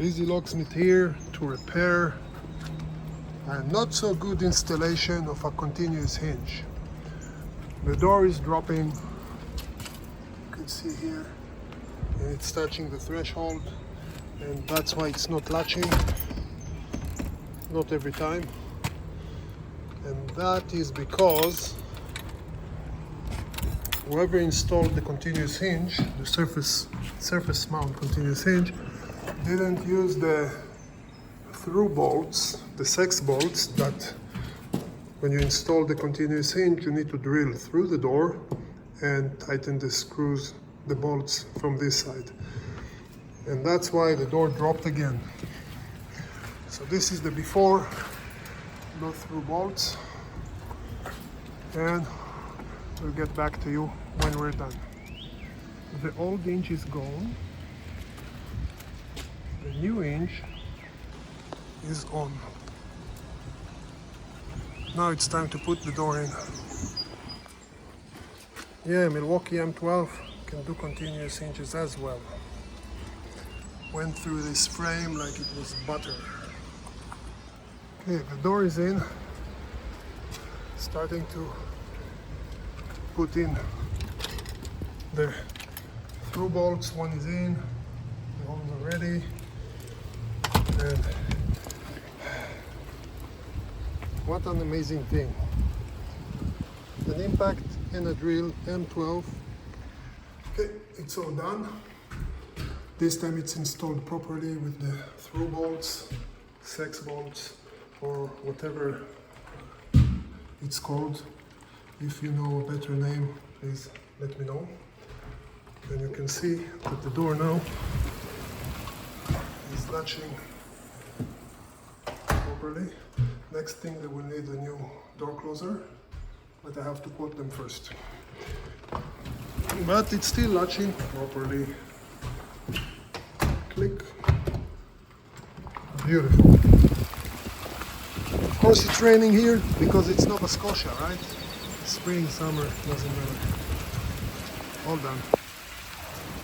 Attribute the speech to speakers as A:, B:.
A: Easy Locksmith here to repair a not so good installation of a continuous hinge. The door is dropping, you can see here, and it's touching the threshold, and that's why it's not latching, not every time. And that is because whoever installed the continuous hinge, the surface mount continuous hinge, didn't use the through bolts, the sex bolts that when you install the continuous hinge you need to drill through the door and tighten the screws, the bolts from this side. And that's why the door dropped again. So this is the before, no through bolts, and we'll get back to you when we're done. The old hinge is gone. The new hinge is on. Now it's time to put the door in. Yeah, Milwaukee M12 can do continuous hinges as well. Went through this frame like it was butter. Okay, the door is in. Starting to put in the through bolts. One is in, the holes are ready. And what an amazing thing. An impact and a drill M12. Okay, it's all done. This time it's installed properly with the through bolts, sex bolts, or whatever it's called. If you know a better name, please let me know. And you can see that the door now is latching properly. Next thing, they will need a new door closer, but I have to quote them first. But it's still latching properly. Click. Beautiful. Of course it's raining here because it's Nova Scotia, right? Spring, summer, doesn't matter. All done.